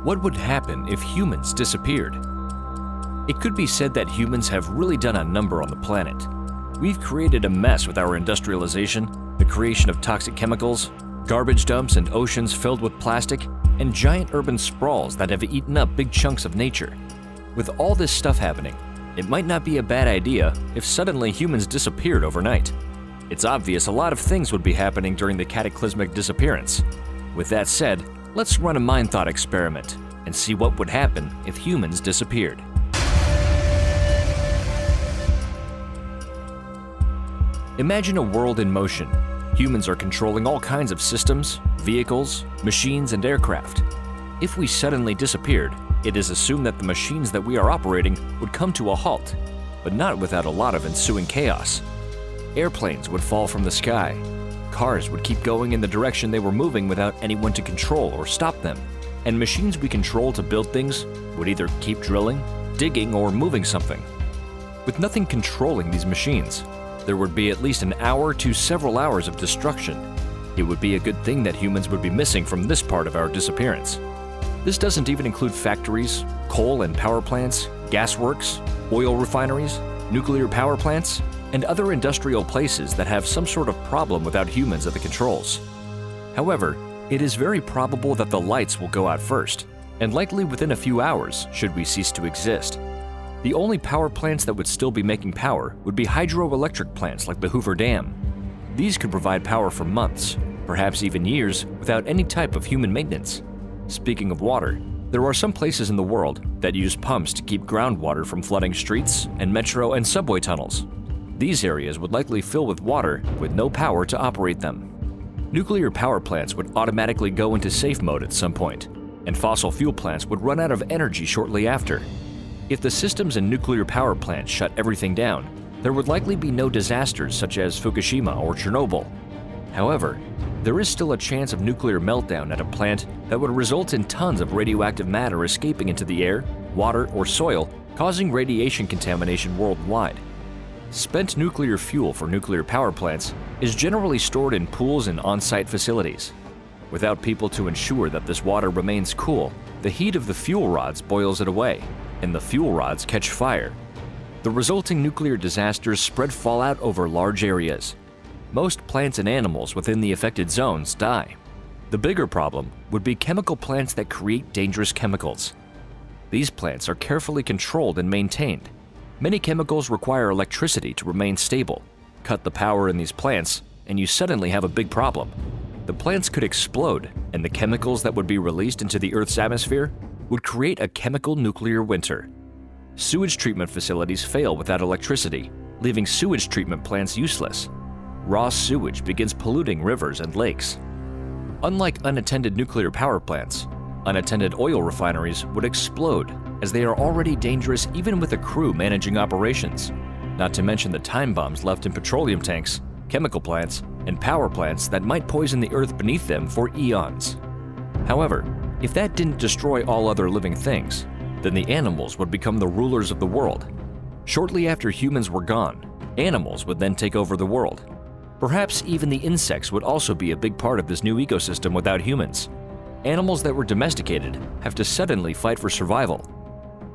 What would happen if humans disappeared? It could be said that humans have really done a number on the planet. We've created a mess with our industrialization, the creation of toxic chemicals, garbage dumps and oceans filled with plastic, and giant urban sprawls that have eaten up big chunks of nature. With all this stuff happening, it might not be a bad idea if suddenly humans disappeared overnight. It's obvious a lot of things would be happening during the cataclysmic disappearance. With that said, let's run a mind thought experiment and see what would happen if humans disappeared. Imagine a world in motion. Humans are controlling all kinds of systems, vehicles, machines, and aircraft. If we suddenly disappeared, it is assumed that the machines that we are operating would come to a halt, but not without a lot of ensuing chaos. Airplanes would fall from the sky. Cars would keep going in the direction they were moving without anyone to control or stop them. And machines we control to build things would either keep drilling, digging, or moving something. With nothing controlling these machines, there would be at least an hour to several hours of destruction. It would be a good thing that humans would be missing from this part of our disappearance. This doesn't even include factories, coal and power plants, gasworks, oil refineries, nuclear power plants, and other industrial places that have some sort of problem without humans at the controls. However, it is very probable that the lights will go out first, and likely within a few hours should we cease to exist. The only power plants that would still be making power would be hydroelectric plants like the Hoover Dam. These could provide power for months, perhaps even years, without any type of human maintenance. Speaking of water, there are some places in the world that use pumps to keep groundwater from flooding streets and metro and subway tunnels. These areas would likely fill with water with no power to operate them. Nuclear power plants would automatically go into safe mode at some point, and fossil fuel plants would run out of energy shortly after. If the systems in nuclear power plants shut everything down, there would likely be no disasters such as Fukushima or Chernobyl. However, there is still a chance of nuclear meltdown at a plant that would result in tons of radioactive matter escaping into the air, water, or soil, causing radiation contamination worldwide. Spent nuclear fuel for nuclear power plants is generally stored in pools and on-site facilities. Without people to ensure that this water remains cool, the heat of the fuel rods boils it away, and the fuel rods catch fire. The resulting nuclear disasters spread fallout over large areas. Most plants and animals within the affected zones die. The bigger problem would be chemical plants that create dangerous chemicals. These plants are carefully controlled and maintained. Many chemicals require electricity to remain stable. Cut the power in these plants, and you suddenly have a big problem. The plants could explode, and the chemicals that would be released into the Earth's atmosphere would create a chemical nuclear winter. Sewage treatment facilities fail without electricity, leaving sewage treatment plants useless. Raw sewage begins polluting rivers and lakes. Unlike unattended nuclear power plants, unattended oil refineries would explode, as they are already dangerous even with a crew managing operations, not to mention the time bombs left in petroleum tanks, chemical plants, and power plants that might poison the earth beneath them for eons. However, if that didn't destroy all other living things, then the animals would become the rulers of the world. Shortly after humans were gone, animals would then take over the world. Perhaps even the insects would also be a big part of this new ecosystem without humans. Animals that were domesticated have to suddenly fight for survival.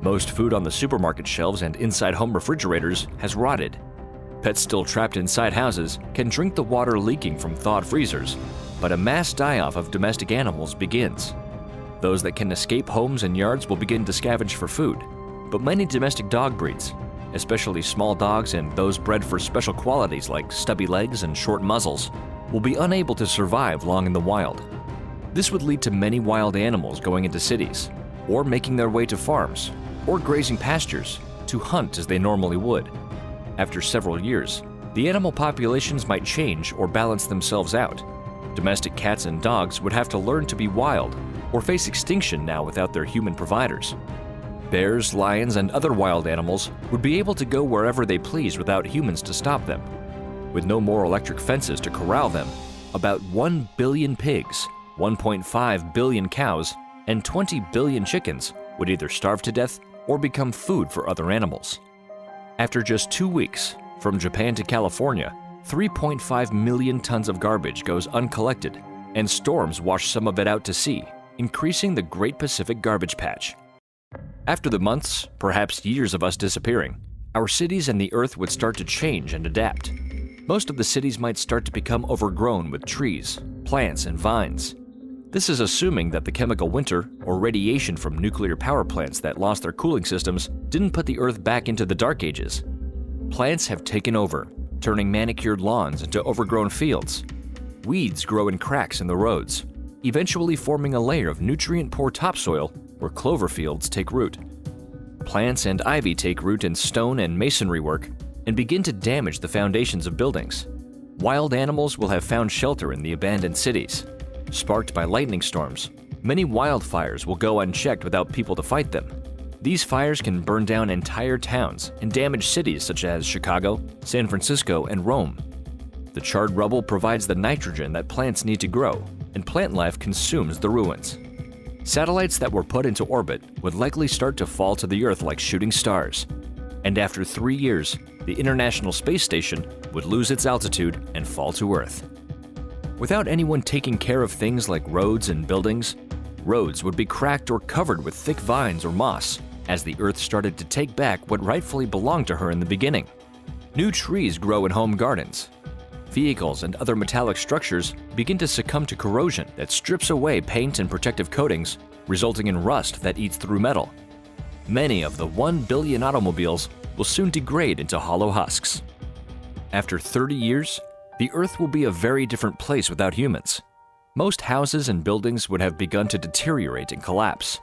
Most food on the supermarket shelves and inside home refrigerators has rotted. Pets still trapped inside houses can drink the water leaking from thawed freezers, but a mass die-off of domestic animals begins. Those that can escape homes and yards will begin to scavenge for food, but many domestic dog breeds, especially small dogs and those bred for special qualities like stubby legs and short muzzles, will be unable to survive long in the wild. This would lead to many wild animals going into cities, or making their way to farms, or grazing pastures to hunt as they normally would. After several years, the animal populations might change or balance themselves out. Domestic cats and dogs would have to learn to be wild or face extinction now without their human providers. Bears, lions, and other wild animals would be able to go wherever they please without humans to stop them. With no more electric fences to corral them, about 1 billion pigs, 1.5 billion cows, and 20 billion chickens would either starve to death or become food for other animals. After just 2 weeks, from Japan to California, 3.5 million tons of garbage goes uncollected, and storms wash some of it out to sea, increasing the Great Pacific Garbage Patch. After the months, perhaps years of us disappearing, our cities and the Earth would start to change and adapt. Most of the cities might start to become overgrown with trees, plants, and vines. This is assuming that the chemical winter or radiation from nuclear power plants that lost their cooling systems didn't put the Earth back into the Dark Ages. Plants have taken over, turning manicured lawns into overgrown fields. Weeds grow in cracks in the roads, eventually forming a layer of nutrient-poor topsoil where clover fields take root. Plants and ivy take root in stone and masonry work and begin to damage the foundations of buildings. Wild animals will have found shelter in the abandoned cities. Sparked by lightning storms, many wildfires will go unchecked without people to fight them. These fires can burn down entire towns and damage cities such as Chicago, San Francisco, and Rome. The charred rubble provides the nitrogen that plants need to grow, and plant life consumes the ruins. Satellites that were put into orbit would likely start to fall to the Earth like shooting stars. And after 3 years, the International Space Station would lose its altitude and fall to Earth. Without anyone taking care of things like roads and buildings, roads would be cracked or covered with thick vines or moss as the Earth started to take back what rightfully belonged to her in the beginning. New trees grow in home gardens. Vehicles and other metallic structures begin to succumb to corrosion that strips away paint and protective coatings, resulting in rust that eats through metal. Many of the 1 billion automobiles will soon degrade into hollow husks. After 30 years, the Earth will be a very different place without humans. Most houses and buildings would have begun to deteriorate and collapse.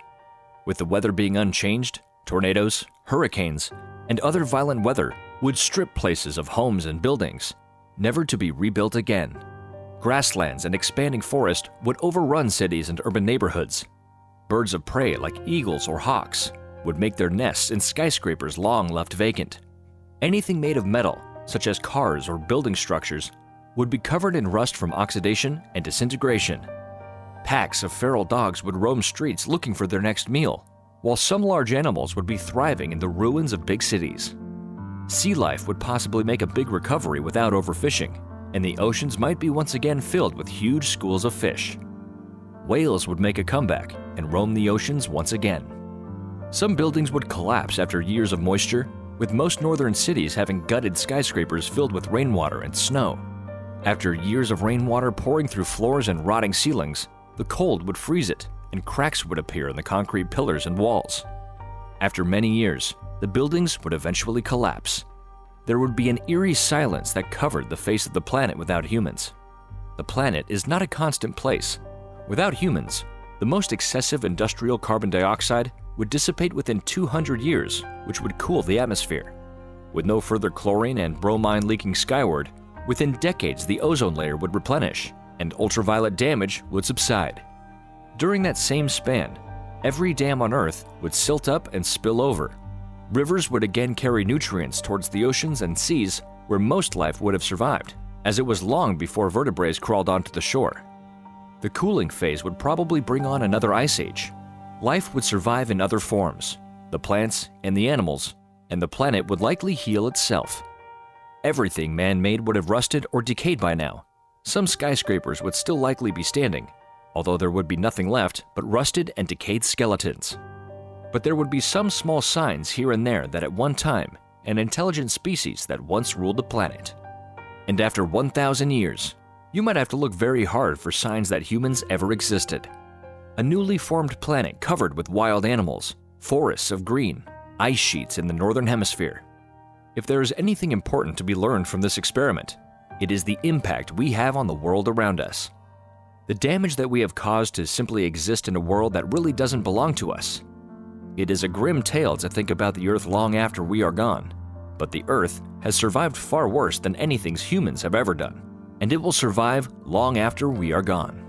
With the weather being unchanged, tornadoes, hurricanes, and other violent weather would strip places of homes and buildings, never to be rebuilt again. Grasslands and expanding forest would overrun cities and urban neighborhoods. Birds of prey like eagles or hawks would make their nests in skyscrapers long left vacant. Anything made of metal, such as cars or building structures, would be covered in rust from oxidation and disintegration. Packs of feral dogs would roam streets looking for their next meal, while some large animals would be thriving in the ruins of big cities. Sea life would possibly make a big recovery without overfishing, and the oceans might be once again filled with huge schools of fish. Whales would make a comeback and roam the oceans once again. Some buildings would collapse after years of moisture, with most northern cities having gutted skyscrapers filled with rainwater and snow. After years of rainwater pouring through floors and rotting ceilings, the cold would freeze it, and cracks would appear in the concrete pillars and walls. After many years, the buildings would eventually collapse. There would be an eerie silence that covered the face of the planet without humans. The planet is not a constant place. Without humans, the most excessive industrial carbon dioxide would dissipate within 200 years, which would cool the atmosphere. With no further chlorine and bromine leaking skyward, within decades the ozone layer would replenish, and ultraviolet damage would subside. During that same span, every dam on Earth would silt up and spill over. Rivers would again carry nutrients towards the oceans and seas where most life would have survived, as it was long before vertebrates crawled onto the shore. The cooling phase would probably bring on another ice age. Life would survive in other forms, the plants and the animals, and the planet would likely heal itself. Everything man-made would have rusted or decayed by now. Some skyscrapers would still likely be standing, although there would be nothing left but rusted and decayed skeletons. But there would be some small signs here and there that at one time, an intelligent species that once ruled the planet. And after 1,000 years, you might have to look very hard for signs that humans ever existed. A newly formed planet covered with wild animals, forests of green, ice sheets in the northern hemisphere. If there is anything important to be learned from this experiment, it is the impact we have on the world around us. The damage that we have caused to simply exist in a world that really doesn't belong to us. It is a grim tale to think about the Earth long after we are gone, but the Earth has survived far worse than anything humans have ever done, and it will survive long after we are gone.